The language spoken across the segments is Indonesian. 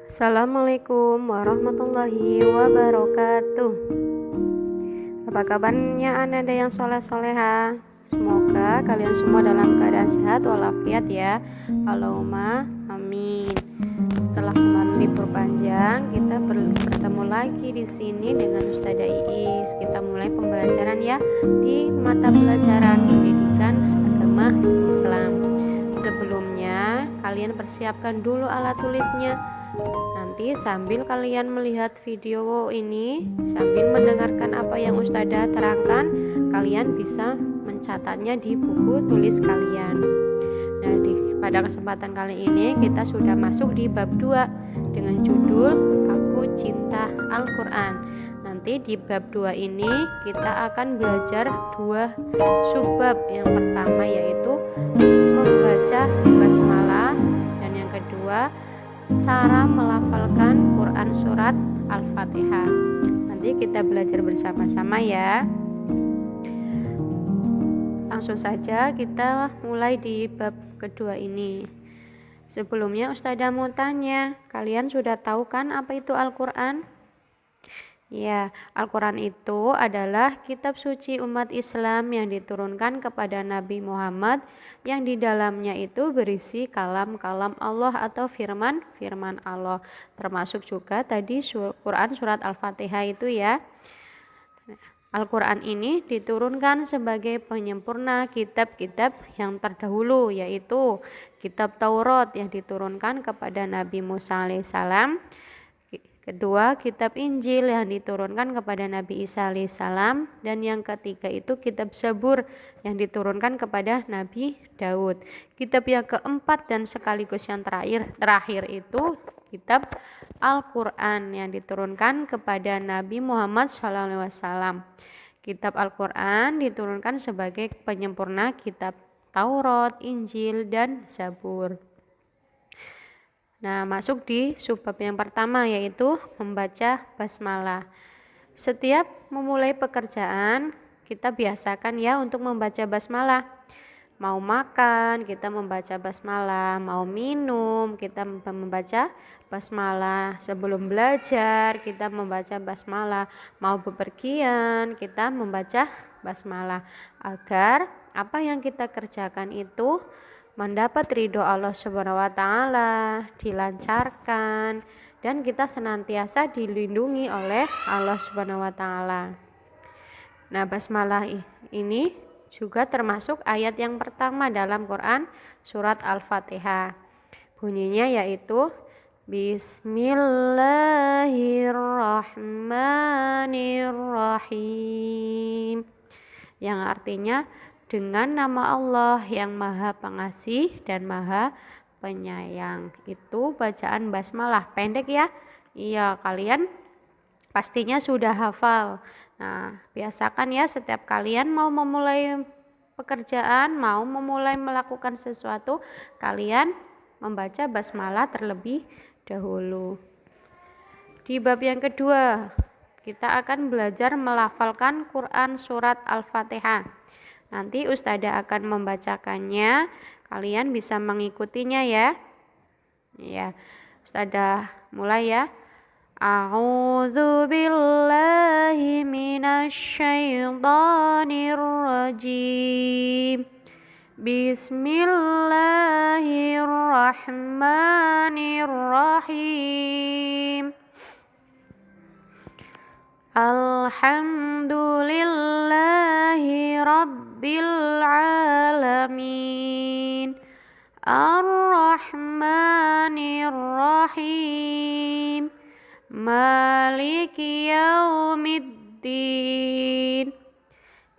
Assalamualaikum warahmatullahi wabarakatuh. Apa kabarnya Anda yang soleh-soleha? Semoga kalian semua dalam keadaan sehat walafiat ya. Allahumma amin. Setelah kemarin libur panjang, kita bertemu lagi di sini dengan Ustazah Iis. Kita mulai pembelajaran ya di mata pelajaran pendidikan agama Islam. Sebelumnya, kalian persiapkan dulu alat tulisnya. Nanti sambil kalian melihat video ini, sambil mendengarkan apa yang Ustazah terangkan, kalian bisa mencatatnya di buku tulis kalian. Nah, pada kesempatan kali ini kita sudah masuk di bab 2 dengan judul Aku Cinta Al-Quran. Nanti di bab 2 ini kita akan belajar 2 subbab. Yang pertama yaitu membaca basmalah, dan yang kedua cara melafalkan Quran surat Al-Fatihah. Nanti kita belajar bersama-sama ya. Langsung saja kita mulai di bab kedua ini. Sebelumnya Ustazah mau tanya, kalian sudah tahu kan apa itu Al-Quran? Ya, Al-Quran itu adalah kitab suci umat Islam yang diturunkan kepada Nabi Muhammad, yang di dalamnya itu berisi kalam-kalam Allah atau firman-firman Allah, termasuk juga tadi Quran surat Al-Fatihah itu ya. Al-Quran ini diturunkan sebagai penyempurna kitab-kitab yang terdahulu, yaitu kitab Taurat yang diturunkan kepada Nabi Musa alaihissalam. Kedua, kitab Injil yang diturunkan kepada Nabi Isa alaihissalam. Dan yang ketiga itu kitab Zabur yang diturunkan kepada Nabi Daud. Kitab yang keempat dan sekaligus yang terakhir itu kitab Al-Quran yang diturunkan kepada Nabi Muhammad SAW. Kitab Al-Quran diturunkan sebagai penyempurna kitab Taurat, Injil, dan Zabur. Nah, masuk di subbab yang pertama yaitu membaca basmalah. Setiap memulai pekerjaan, kita biasakan ya untuk membaca basmalah. Mau makan, kita membaca basmalah. Mau minum, kita membaca basmalah. Sebelum belajar, kita membaca basmalah. Mau bepergian, kita membaca basmalah. Agar apa yang kita kerjakan itu mendapat ridho Allah Subhanahu wa Ta'ala, dilancarkan, dan kita senantiasa dilindungi oleh Allah Subhanahu wa Ta'ala. Nah, basmalah ini juga termasuk ayat yang pertama dalam Quran surat Al-Fatihah. Bunyinya yaitu Bismillahirrahmanirrahim, yang artinya dengan nama Allah yang Maha Pengasih dan Maha Penyayang. Itu bacaan basmalah, pendek ya. Iya, kalian pastinya sudah hafal. Nah, biasakan ya setiap kalian mau memulai pekerjaan, mau memulai melakukan sesuatu, kalian membaca basmalah terlebih dahulu. Di bab yang kedua, kita akan belajar melafalkan Quran surat Al-Fatihah. Nanti Ustazah akan membacakannya, kalian bisa mengikutinya ya. Ya, Ustazah mulai ya. A'udzu billahi minasyaitonir rajim. Bismillahirrahmanirrahim. Alhamdulillahi Rabbil Alamin. Ar-Rahmanir-Rahim. Maliki Yaumiddin.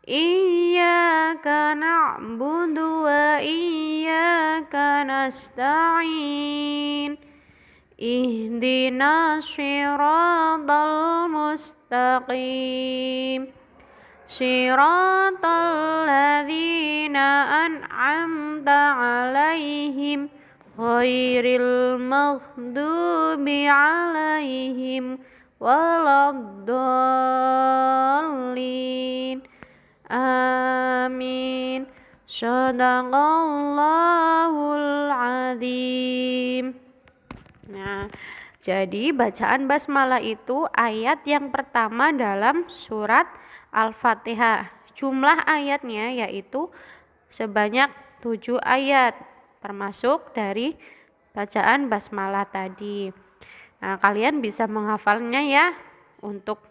Iyyaka na'budu wa iyyaka nasta'in. Ihdinas siratal mustaqim. Siratal ladzina an'amta 'alaihim ghairil maghdubi 'alaihim waladdallin. Amin. Shadaqallahul azim. Nah, jadi bacaan basmalah itu ayat yang pertama dalam surat Al-Fatihah. Jumlah ayatnya yaitu sebanyak 7 ayat, termasuk dari bacaan basmalah tadi. Nah, kalian bisa menghafalnya ya. Untuk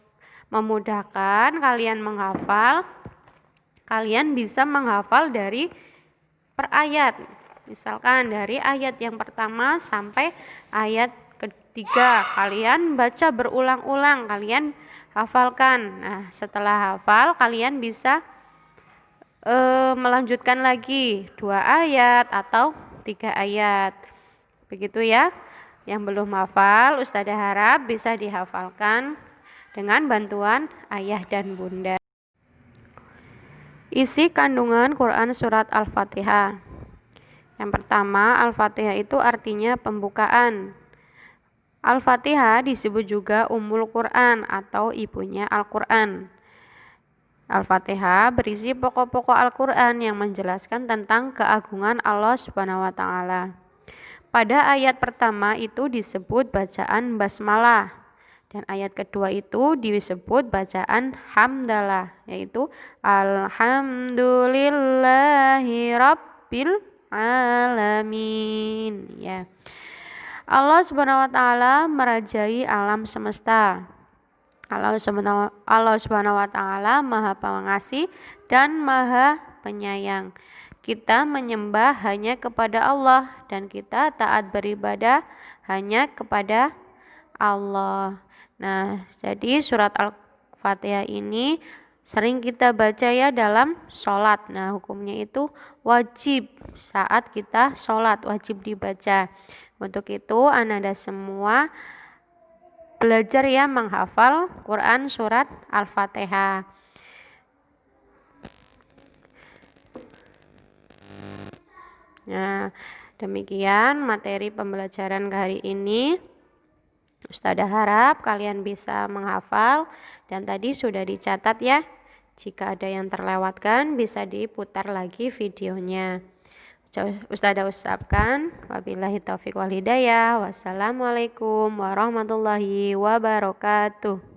memudahkan kalian menghafal, kalian bisa menghafal dari per ayat. Misalkan dari ayat yang pertama sampai ayat ketiga, kalian baca berulang-ulang, kalian hafalkan. Nah, setelah hafal, kalian bisa melanjutkan lagi 2 ayat atau 3 ayat. Begitu ya. Yang belum hafal, Ustazah harap bisa dihafalkan dengan bantuan ayah dan bunda. Isi kandungan Quran surat Al-Fatihah. Yang pertama, Al-Fatihah itu artinya pembukaan. Al-Fatihah disebut juga Ummul Quran atau ibunya Al-Quran. Al-Fatihah berisi pokok-pokok Al-Quran yang menjelaskan tentang keagungan Allah Subhanahu wa Ta'ala. Pada ayat pertama itu disebut bacaan basmalah, dan ayat kedua itu disebut bacaan hamdalah, yaitu alhamdulillahi rabbil alamin. Ya, Allah Subhanahu wa Ta'ala merajai alam semesta. Allah Subhanahu wa Ta'ala Maha Pengasih dan Maha Penyayang. Kita menyembah hanya kepada Allah dan kita taat beribadah hanya kepada Allah. Nah, jadi surat Al-Fatihah ini sering kita baca ya dalam sholat. Nah, hukumnya itu wajib saat kita sholat, wajib dibaca. Untuk itu, Anda semua belajar ya menghafal Quran surat Al-Fatihah. Nah, demikian materi pembelajaran hari ini. Ustazah harap kalian bisa menghafal dan tadi sudah dicatat ya. Jika ada yang terlewatkan bisa diputar lagi videonya. Ustazah ucapkan wabillahi taufiq wal hidayah. Wassalamualaikum warahmatullahi wabarakatuh.